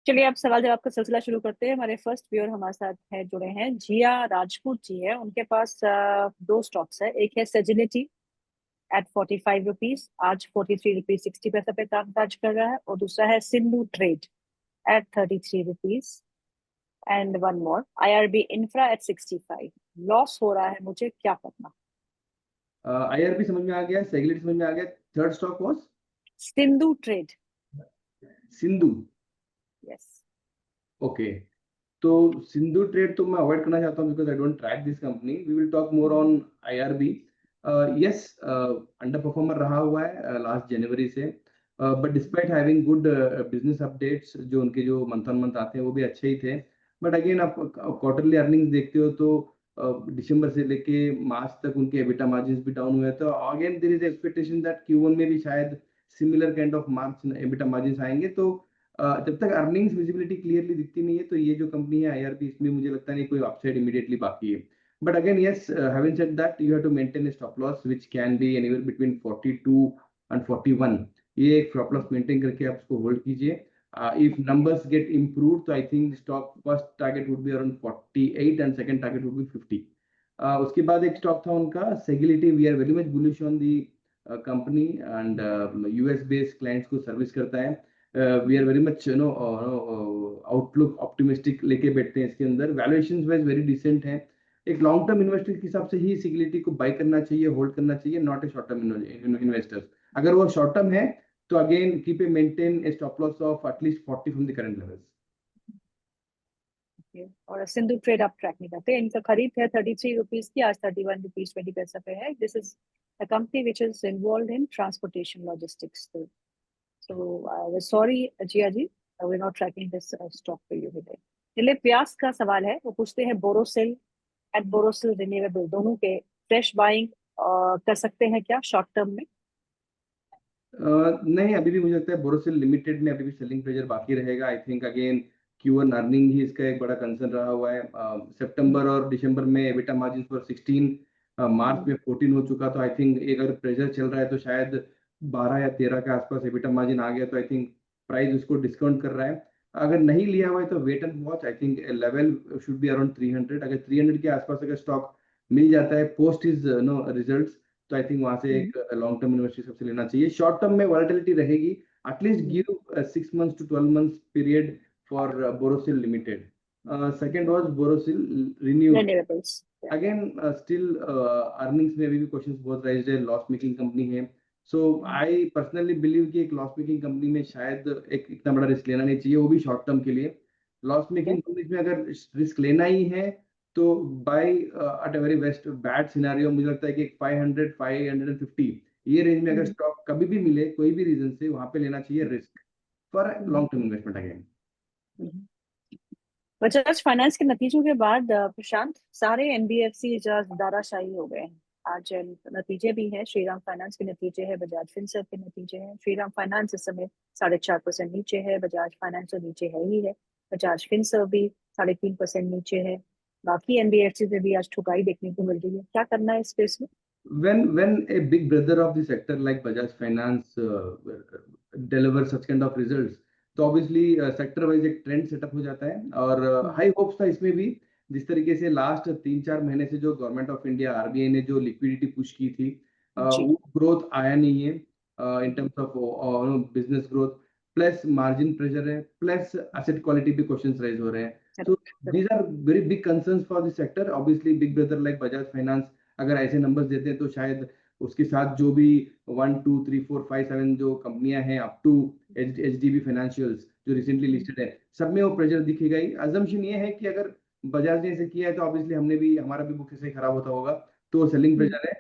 चलिए अब सवाल जवाब का सिलसिला शुरू करते हैं। हमारे फर्स्ट व्यूअर हमारे साथ है, जुड़े हैं, जिया राजपूत जी है। उनके पास दो स्टॉक्स है। एक है सेजिनिटी एट 45 रुपीज, आज 43 रुपीज 60 पैसा पे कामकाज कर रहा है। और दूसरा है Sindhu trade at 33 rupees. And one more IRB infra at 65। Loss हो रहा है, मुझे क्या करना? आईआरबी समझ में आ गया, सेगलेट समझ में आ गया। Third stock was Sindhu trade. Sindhu. Yes. Okay, तो सिंधु ट्रेड तो मैं अवॉइड करना चाहता हूँ because I don't track this company. We will talk more on IRB. Yes, under performer रहा हुआ है लास्ट जनवरी से, but despite having good business updates, जो उनके जो मंथ ऑन मंथ आते हैं वो भी अच्छे ही थे। बट अगेन आप क्वार्टरली अर्निंग्स देखते हो तो दिसंबर से लेके मार्च तक उनके एबिटा मार्जिन भी डाउन हुए, तो again there is expectation that Q1 में भी शायद similar kind of margin EBITDA margin आएंगे। तो जब तक अर्निंग्स विजिबिलिटी क्लियरली दिखती नहीं है तो ये जो कंपनी है आईआरबी, इसमें मुझे लगता नहीं कोई अपसाइड इमीडिएटली बाकी है। But again yes, having said that you have to maintain a stop loss which can be anywhere between 42 and 41। ये एक stop loss मेंटेन करके आप उसको होल्ड कीजिए। If numbers get improved, तो I think stock first target would be around 48 and second target would be 50। उसके बाद एक स्टॉक था उनका Sagility. We are very much bullish on the company and US based clients को service करता है। We are very much outlook optimistic लेके बैठते हैं इसके अंदर। वैल्यूएशंस वाइज वेरी डिसेंट है। एक लॉन्ग टर्म इन्वेस्टर के हिसाब से ही सिक्योरिटी को बाय करना चाहिए, होल्ड करना चाहिए, not a short term investors. अगर वो शॉर्ट टर्म है तो again keep a maintain A stop loss of at least 40 from the current levels. और सिंधु ट्रेड आप ट्रैक नहीं करते? इनका खरीद है 33 रुपीज की, आज 31 रुपीज 20 पैसा पे है। This is a company which is involved in transportation logistics. So sorry, Jia ji, we're not tracking this stock for you today. चलिए प्यास का सवाल है, वो पूछते हैं बोरोसिल एट बोरोसिल रिन्यूएबल, दोनों के फ्रेश बाइंग कर सकते हैं क्या शॉर्ट टर्म में? नहीं, अभी भी मुझे लगता है बोरोसिल लिमिटेड में अभी भी सेलिंग प्रेशर बाकी रहेगा। I think again Q1 earning ही इसका एक बड़ा कंसर्न रहा हुआ है। सितंबर और दिसंबर में एबिटा मार्जिन पर 16, मार्च में 14 हो चुका। तो आई थिंक अगर प्रेशर चल रहा है तो शायद 12 या 13 के आसपास एबिटा मार्जिन आ गया, तो आई थिंक प्राइस उसको डिस्काउंट कर रहा है। अगर नहीं लिया हुआ है तो wait and watch. I think level should be around 300। अगर 300 के आसपास अगर स्टॉक मिल जाता है पोस्ट इज नो रिजल्ट, तो आई थिंक वहां से एक लॉन्ग टर्म इन्वेस्टर सबसे लेना चाहिए। शॉर्ट टर्म में वॉलेटिलिटी रहेगी। At least give 6 months to 12 months period for Borosil limited. Second was Borosil renewable. Renewables. Again still earnings में अभी भी क्वेश्चंस बहुत राइज्ड है। लॉस मेकिंग कंपनी है। सो आई पर्सनली बिलीव कि एक लॉस मेकिंग कंपनी में शायद एक इतना बड़ा रिस्क लेना नहीं चाहिए, वो भी शॉर्ट टर्म के लिए। लॉस मेकिंग कंपनीज में अगर रिस्क लेना ही है तो by at a very best bad scenario मुझे लगता है कि 500 550 ये रेंज में अगर स्टॉक कभी भी मिले कोई भी रीजन से, वहां पे लेना चाहिए risk for long term investment again. Bajaj finance के नतीजों के बाद प्रशांत, सारे एनबीएफसी दाराशाही हो गए हैं। आज नतीजे भी हैं, श्रीराम फाइनेंस के नतीजे हैं, बजाज फिनसर्व के नतीजे हैं। श्रीराम फाइनेंस इस समय 4.5% नीचे है, बजाज फाइनेंस तो नीचे है ही है। बजाज फिनसर्व भी 3.5% नीचे है। बाकी एनबीएफसी में भी आज ठुकाई देखने को मिल रही है। क्या करना है इस स्पेस में? When a big brother of the sector like Bajaj Finance delivers such kind of results, तो ऑब्वियसली सेक्टर वाइज एक ट्रेंड सेटअप हो जाता है। और हाई होप्स था इसमें भी। जिस तरीके से लास्ट 3-4 महीने से जो गवर्नमेंट ऑफ इंडिया आरबीआई ने जो लिक्विडिटी पुश की थी, जी। वो ग्रोथ आया नहीं है in terms of business growth. Plus margin pressure है, प्लस एसेट क्वालिटी पे क्वेश्चंस राइज हो रहे हैं। So these are very big concerns for the sector. Obviously big brother like Bajaj finance अगर ऐसे नंबर्स देते हैं तो शायद उसके साथ जो भी 1 2 3 4 5 7 जो कंपनियां हैं अप टू एचडीबी फाइनेंशियल्स जो रिसेंटली लिस्टेड है, सब में वो प्रेशर दिखेगा ही। अजम्पशन ये है कि अगर बजाज ने ऐसे किया है तो ऑब्वियसली हमने भी, हमारा भी बुक ऐसे खराब होता होगा, तो सेलिंग प्रेशर है।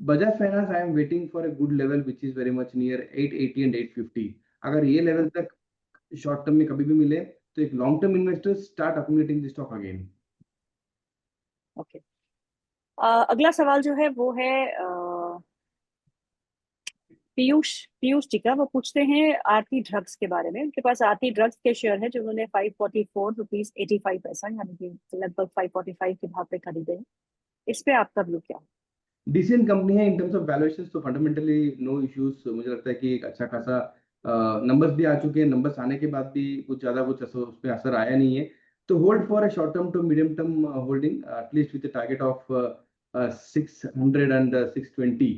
Bajaj finance I am waiting for a good level which is very much near 880 and 850। अगर ये लेवल तक शॉर्ट टर्म में कभी भी मिले तो एक long term investor start accumulating the stock again. Okay. अगला सवाल जो है वो है पीयूष पीयूष जी का। वो पूछते हैं आरती ड्रग्स के बारे में। उनके पास आरती ड्रग्स के शेयर है जो उन्होंने 544 रुपीज 85 पैसा, यानी कि लगभग 545 के भाव पे खरीदे हैं। इस पे आपका व्यू क्या? डिसेंट कंपनी है इन टर्म्स ऑफ वैल्यूएशन, तो फंडामेंटली नो इश्यूज। मुझे लगता है कि एक अच्छा खासा नंबर्स भी आ चुके हैं, नंबर्स आने के बाद भी कुछ ज्यादा कुछ उस पर असर आया नहीं है। तो hold for a short term to medium term holding at least with target of 600 and 620,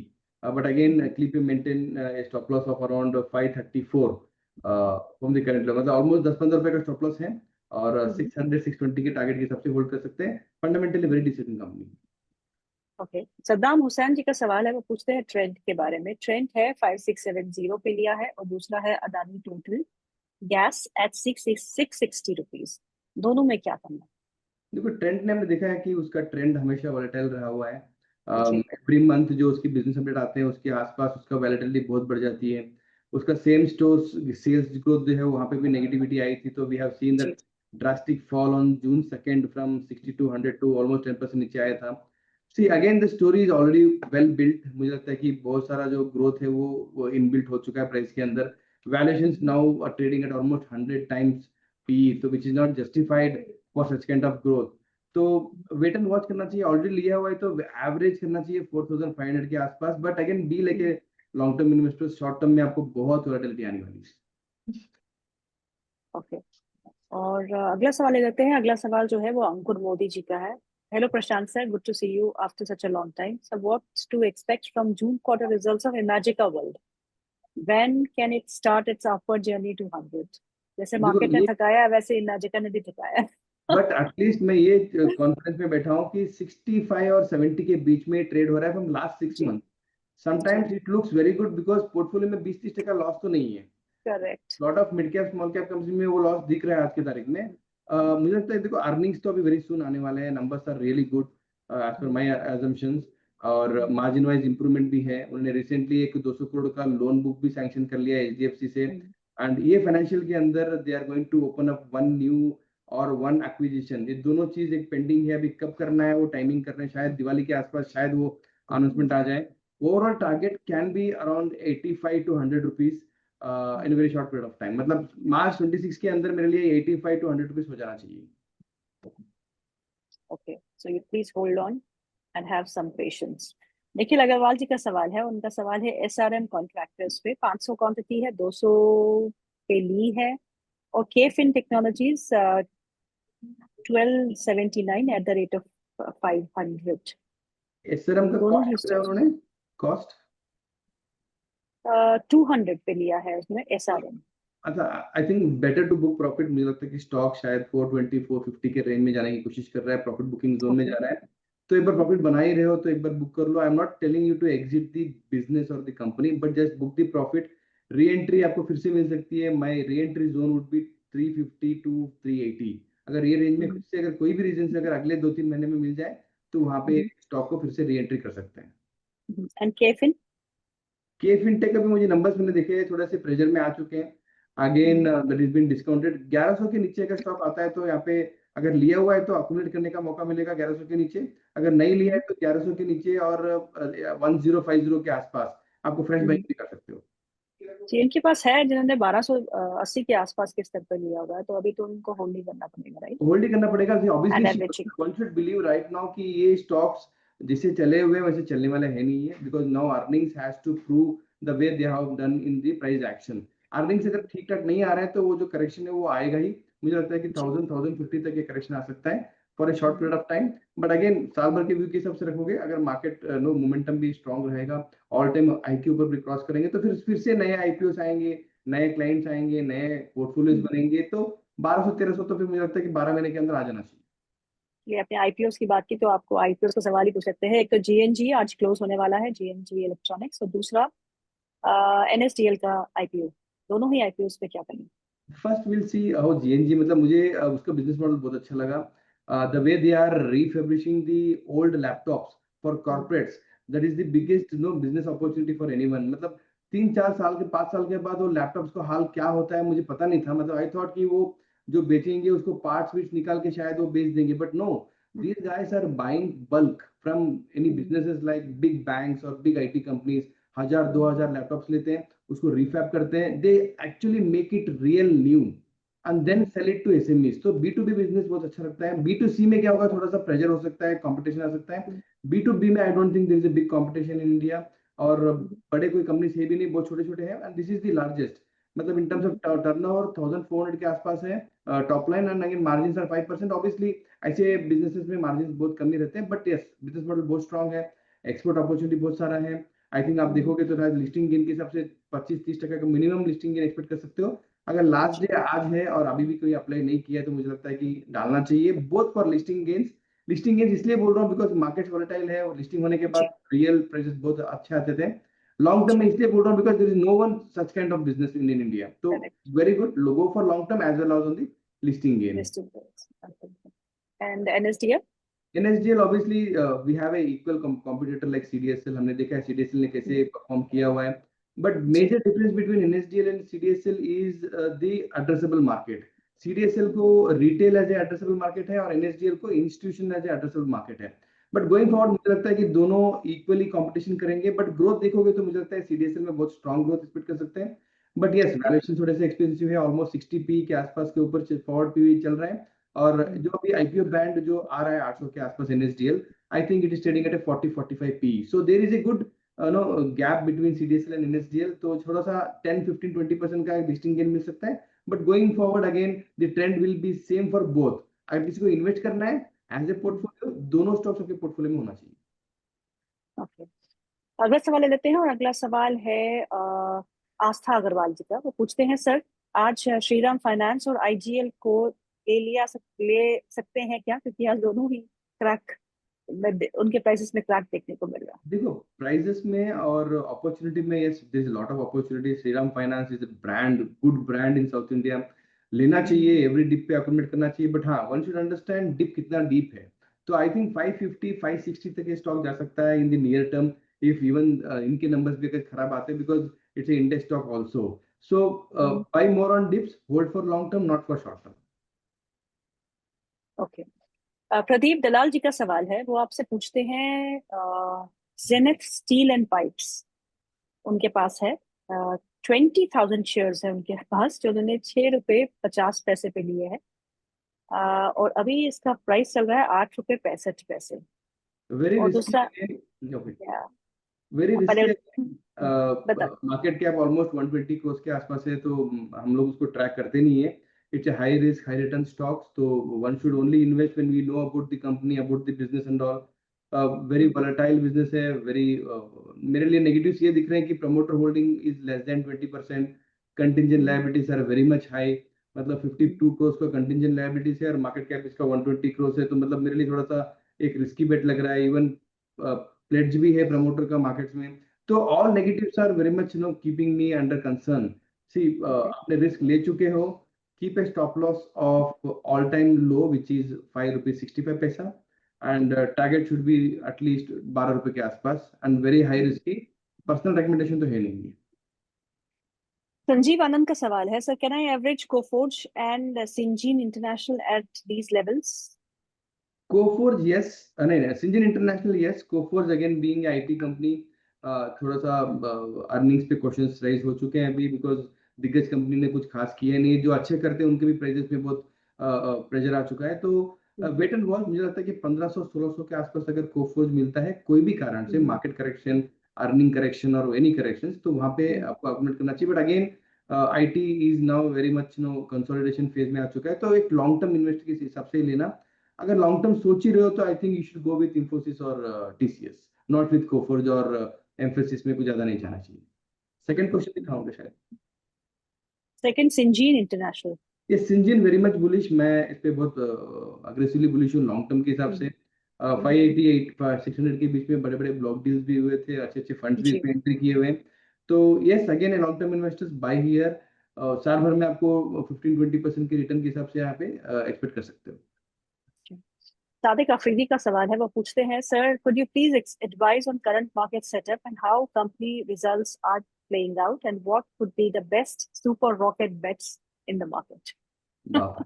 but again keep you maintain a stop loss of around 534 from the current level, मतलब ऑलमोस्ट 10-15 रुपए का स्टॉप लॉस है, और 600-620 के target के हिसाब से hold कर सकते हैं। Fundamentally very decent company. Okay, Saddam Hussain ji का सवाल है, वो पूछते हैं ट्रेंड के बारे में। ट्रेंड है 5670 पे लिया है, और दूसरा है Adani total gas at 660 rupees. दोनों में क्या करना देखो ट्रेंड ने हमने देखा है कि उसका ट्रेंड हमेशा वॉलेटाइल रहा हुआ है। है? जी एवरी मंथ जो उसकी बिजनेस अपडेट आते हैं उसके आसपास उसका वॉलेटिलिटी बहुत बढ़ जाती है। उसका सेम स्टोर सेल्स ग्रोथ जो है वहाँ पे भी नेगेटिविटी आई थी, तो वी हैव सीन जी। That drastic fall on June 2 from 6200 to almost 10% नीचे आया था। See again the story is already well built, मुझे लगता है कि बहुत सारा जो ग्रोथ है वो इनबिल्ट हो चुका है प्राइस के अंदर। Valuations now are trading at almost 100 times P, तो which is not justified for such kind of growth. तो वेट एंड वॉच करना चाहिए, ऑलरेडी लिया हुआ है तो एवरेज करना चाहिए 4500 के आसपास, बट अगेन बी लेके long term investors, short term में आपको बहुत वोलेटिलिटी आने वाली है। ओके, और अगला सवाल ले लेते हैं। अगला सवाल जो है वो अंकुर मोदी जी का है। Hello Prashant sir, good to see you after such a long time sir. What's to expect from June quarter results of Imagica world? When can it start its upward journey to 100? जैसे देखो मार्केट ने ये, थकाया वैसे इमेजिका ने भी थकाया। बट एटलीस्ट मैं ये confidence में बैठा हूँ कि 65 और 70 के बीच में ट्रेड हो रहा है फ्रॉम लास्ट 6 मंथ। जी जी। Sometimes it looks very good because portfolio में 20-30% लॉस तो नहीं है। Correct. Lot of mid cap small cap company में वो लॉस दिख रहा है आज की तारीख में। मुझे लगता है देखो अर्निंग्स तो अभी वेरी सून आने वाले हैं, numbers are really good as per my assumptions, और मार्जिन वाइज इंप्रूवमेंट भी है। उन्होंने रिसेंटली एक 200 करोड़ का लोन बुक भी सैंक्शन कर लिया है एचडीएफसी से, एंड ये फाइनेंशियल के अंदर they are going to open up one new और वन एक्विजिशन। ये दोनों चीज एक पेंडिंग है, अभी कब करना है वो टाइमिंग कर रहे हैं, शायद दिवाली के आसपास शायद वो अनाउंसमेंट आ जाए। Overall target can be around 85 to 100 rupees in very short period of time, मतलब मार्च 26 के अंदर मेरे लिए 85 to 100 रुपीज हो जाना चाहिए। Okay, so you please hold on and have some patience. Nikhil Agarwal ji का सवाल है, उनका सवाल है एसआरएम कॉन्ट्रैक्टर्स पे 500 क्वांटिटी है, 200 पे ली है, और KFin technologies 1279 at the rate of 500। SRM का दोनों कॉस्ट ही कितना है स्टॉक्स उन्होंने, कॉस्ट? 200 पे लिया है उसने एसआरएम। अच्छा, I think better to book profit. मुझे लगता है कि स्टॉक शायद 420-450 के रेंज में जाने की कोशिश कर रहा है, प्रॉफिट बुकिंग जोन में ओके। जा रहा है। तो एक बार प्रॉफिट बना ही रहे हो तो एक बार बुक कर लो। I am not telling you to exit the business और the company, but just book the profit. Re entry आपको फिर से मिल सकती है, my re entry zone would be 350 to 380। अगर ये रेंज में फिर से अगर कोई भी रीजन से अगर अगले 2-3 महीने में मिल जाए तो वहां पे स्टॉक को फिर से री एंट्री कर सकते हैं। एंड केफिन? के फिनटेक अभी मुझे नंबर्स मैंने देखे हैं, थोड़े से प्रेशर में आ चुके हैं। Again that is been discounted. 1100 के नीचे अगर स्टॉक आता है तो यहाँ पे अगर लिया हुआ है तो अकुमुलेट करने का मौका मिलेगा 1100 के नीचे। अगर नहीं लिया है तो 1100 के नीचे और 1050 के आसपास आपको फ्रेश बाइंग भी कर सकते हो। जी, इनके पास है जिन्होंने 1280 के आसपास के स्तर पर लिया होगा है, तो अभी तो उनको होल्ड ही करना पड़ेगा, राइट? होल्ड ही करना पड़ेगा and obviously. Averaging. One should believe right now कि ये स्टॉक्स जिसे चले हुए हैं वैसे चलने वाले हैं नहीं है, because now earnings has to prove the way they have done in the price action. Earnings अगर ठीक ठाक नहीं आ रहा है तो वो जो करेक्शन है वो आएगा ही। मुझे लगता है कि जी 1000-1050 तक ये करेक्शन आ सकता है for a short period of time. But again साल भर के व्यू के हिसाब से रखोगे, अगर मार्केट नो मोमेंटम भी स्ट्रांग रहेगा, ऑल टाइम हाई के ऊपर भी क्रॉस करेंगे, तो फिर से नए आईपीओ आएंगे, नए क्लाइंट्स आएंगे, नए पोर्टफोलियोज बनेंगे, तो 1200-1300 तो फिर मुझे लगता है कि 12 महीने के अंदर आ जाना चाहिए। ये अपने आईपीओ की बात की तो आपको आईपीओ का सवाल ही पूछ सकते हैं। एक तो जीएनजी आज क्लोज होने वाला है, जीएनजी इलेक्ट्रॉनिक्स, और दूसरा एनएसडीएल का आईपीओ। दोनों ही आईपीओ पे क्या करेंगे? First will see how GNG, मतलब मुझे उसका बिजनेस मॉडल बहुत अच्छा लगा। The way they are refurbishing the old laptops for corporates, that is the biggest no business opportunity for anyone. मतलब 3-4 साल के 5 साल के बाद वो लैपटॉप्स का हाल क्या होता है मुझे पता नहीं था। मतलब आई थॉट कि वो जो बेचेंगे उसको पार्ट्स विच निकाल के शायद वो बेच देंगे, but no, these guys are buying bulk from any businesses like big banks or big IT companies। 1000-2000 laptops लेते हैं, उसको रिफैब करते हैं, they actually make it real new and then sell it to SMEs. तो B to B business बहुत अच्छा लगता है। बी टू सी में क्या होगा, थोड़ा सा प्रेशर हो सकता है, कंपटीशन आ सकता है। बी टू बी में I don't think there is a big competition in India, और बड़े कोई कंपनीज है भी नहीं, बहुत छोटे छोटे हैं, and this is the largest. मतलब इन टर्म्स ऑफ टर्नओवर 1400 के आसपास है top line, and again margin are 5%। Obviously ऐसे बिजनेसेस में मार्जिन बहुत कम ही रहते हैं, बट यस बिजनेस मॉडल बहुत स्ट्रांग है, एक्सपोर्ट अपॉर्चुनिटी बहुत सारा है। आई थिंक आप देखोगे तो लिस्टिंग गेन के हिसाब से 25-30% का मिनिमम लिस्टिंग गेन एक्सपेक्ट कर सकते हो। अगर लास्ट डे आज है और अभी भी कोई अप्लाई नहीं किया है तो मुझे लगता है कि डालना चाहिए, both for listing gains. Listing gains इसलिए बोल रहा हूँ बिकॉज मार्केट वोलेटाइल है और लिस्टिंग होने के जी बाद रियल प्राइसेस बहुत अच्छे आते थे। लॉन्ग टर्म में जी इसलिए बोल रहा हूँ because there is no one such kind of business in India, तो correct very good, go for long term as well as on the listing gain. Listing and NSDL. NSDL obviously we have a equal competitor like CDSL, हमने देखा है CDSL ने कैसे perform किया हुआ है, but ji major difference between NSDL and CDSL is the addressable market. CDSL को retail as a addressable market है और NSDL को institution as a addressable market है, but going forward मुझे लगता है कि दोनों equally competition करेंगे, but growth देखोगे तो मुझे लगता है CDSL में बहुत strong growth expect कर सकते हैं, but yes valuation थोड़े से expensive है, almost 60p के आसपास के ऊपर forward PE चल रहा है। और जो अभी आईपीओ बैंड जो आ रहा है 800 के आसपास NSDL, I think it is trading at a 40-45 P, so there is a good no gap between CDSL and NSDL, तो थोड़ा सा 10-15-20% का लिस्टिंग गेन मिल सकता है, but going forward again the trend will be same for both. अगर किसी को invest करना है एज ए पोर्टफोलियो, दोनों स्टॉक्स आपके पोर्टफोलियो में होना चाहिए। ओके, अगला सवाल ले लेते हैं और अगला सवाल है आस्था अग्रवाल जी का। वो पूछते हैं, सर आज श्रीराम फाइनेंस और आईजीएल को ले सकते हैं क्या, क्योंकि आज दोनों ही क्रैक उनके प्राइसेस में क्रैक देखने को मिल रहा है। देखो प्राइजेस में और अपॉर्चुनिटी में, yes there is lot of opportunity. Shriram finance is a brand, good brand in south India, लेना चाहिए, एवरी डिप पे अकोमोडेट करना चाहिए, बट हाँ वन शुड अंडरस्टैंड डिप कितना डीप है। तो आई थिंक 550-560 तक ये स्टॉक जा सकता है in the near term, if even इनके नंबर्स भी अगर खराब आते हैं, because it's a index stock also. So buy more on dips, hold for long term, not for short term. Okay, Pradeep Dalal ji का सवाल है। वो आपसे पूछते हैं, जेनिथ स्टील एंड पाइप्स उनके पास है, 20,000 शेयर्स है उनके पास, जो उन्होंने ₹6.50 पे लिए हैं। और अभी इसका प्राइस चल रहा है ₹8.65। वेरी और रिस्की दूसरा, ओके, या, वेरी पहले रिस्की। बता। मार्केट कैप ऑलमोस्ट 120 करोड़ के आसपास है, तो हम लोग उसको ट्रैक करते नहीं है। It's a high risk high return stocks, तो one should only invest when we know about the company, about the business and all. Very volatile business है, वेरी मेरे लिए नेगेटिव्स ये दिख रहे हैं कि promoter holding is less than 20%, contingent liabilities are very much high, मतलब 52 करोड़ का कंटिंजेंट लायबिलिटीज है और मार्केट कैप इसका 120 करोड़ है, तो मतलब मेरे लिए थोड़ा सा एक रिस्की बेट लग रहा है। इवन प्लेड्ज भी है प्रमोटर का मार्केट्स में, तो all negatives are very much keeping me under concern. See आपने रिस्क ले चुके हो, keep a stop loss of all time low which is ₹5.65, and target should be at least ₹12 के आसपास, and very high risky, personal recommendation तो है नहीं। संजीव आनंद का सवाल है, sir can I average Coforge and Syngene international at these levels? Coforge yes, नहीं Syngene international yes, Coforge again being IT company, थोड़ा सा अर्निंग्स पे क्वेश्चंस राइज हो चुके हैं अभी, बिकॉज दिग्गज कंपनी ने कुछ खास किया नहीं, जो अच्छे करते हैं उनके भी प्राइजेस में बहुत प्रेशर आ चुका है, तो वेट एंड वॉच। मुझे लगता है कि 1500-1600 के आसपास अगर कोफोर्ज मिलता है कोई भी कारण से, मार्केट करेक्शन, अर्निंग करेक्शन और एनी करेक्शन, तो वहां पे आपको अकोमोडेट करना चाहिए, but again IT is now very much consolidation phase में आ चुका है, तो एक लॉन्ग टर्म इन्वेस्ट के हिसाब से ही लेना। अगर लॉन्ग टर्म सोच ही रहे हो तो I think you should go with Infosys और टीसीएस, नॉट विथ कोफोर्ज और एम्फोसिस में कुछ ज्यादा नहीं जाना चाहिए। सेकंड क्वेश्चन भी था उनका शायद। Second, Syngene international. ये सिंजिन वेरी मच बुलिश, मैं इस पे बहुत अग्रेसिवली बुलिश हूँ लॉन्ग टर्म के हिसाब से। 588-600 के बीच में बड़े बड़े ब्लॉक डील्स भी हुए थे, अच्छे अच्छे फंड्स भी जी, इसमें एंट्री किए हुए हैं, तो yes again long term investors buy here. साल भर में आपको 15-20% के रिटर्न के हिसाब से यहाँ पे एक्सपेक्ट कर सकते हो। सादिक अफरीदी का सवाल है। वो पूछते हैं, sir could you please advise on current market setup and how company results are playing out and what would be the best super rocket bets in the market? बाप,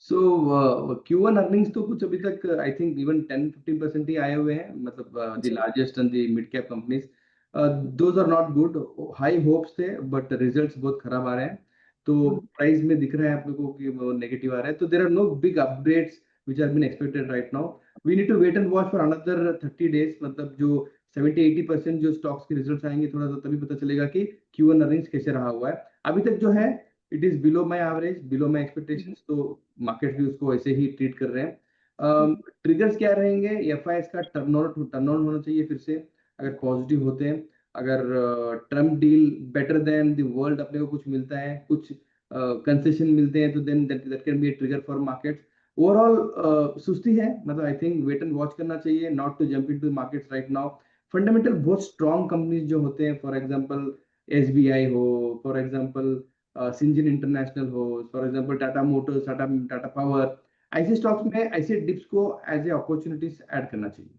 सो Q1 अर्निंग्स तो कुछ अभी तक I think even 10-15% ही आए हुए हैं, मतलब the जी, largest and the mid cap companies, those are not good. High hopes थे बट रिजल्ट्स बहुत खराब आ रहे हैं, तो प्राइस में दिख रहा है आप लोगों को कि वो नेगेटिव आ रहा है, तो there are no big upgrades which are been expected right now. We need to wait and watch for another 30 days, मतलब जो 70-80% जो स्टॉक्स के रिजल्ट्स आएंगे थोड़ा सा, तभी पता चलेगा कि Q1 अर्निंग्स कैसे रहा हुआ है। अभी तक जो है it is below my average, below my expectations, तो मार्केट भी उसको ऐसे ही ट्रीट कर रहे हैं। ट्रिगर्स क्या रहेंगे? एफआईएस का टर्नओवर होना चाहिए फिर से, अगर पॉजिटिव होते हैं, अगर Trump deal better than the world, अपने को कुछ मिलता है, कुछ कंसेशन मिलते हैं, तो then that can be a trigger for markets. Overall सुस्ती है, मतलब I think wait and watch करना चाहिए, not to jump into markets right now. Fundamental बहुत स्ट्रॉन्ग कंपनीज जो होते हैं, फॉर एग्जांपल एसबीआई हो, फॉर एग्जांपल सिंजन इंटरनेशनल हो, for example Tata motors, Tata power, ऐसे स्टॉक्स में ऐसे डिप्स को एज ए अपॉर्चुनिटीज ऐड करना चाहिए।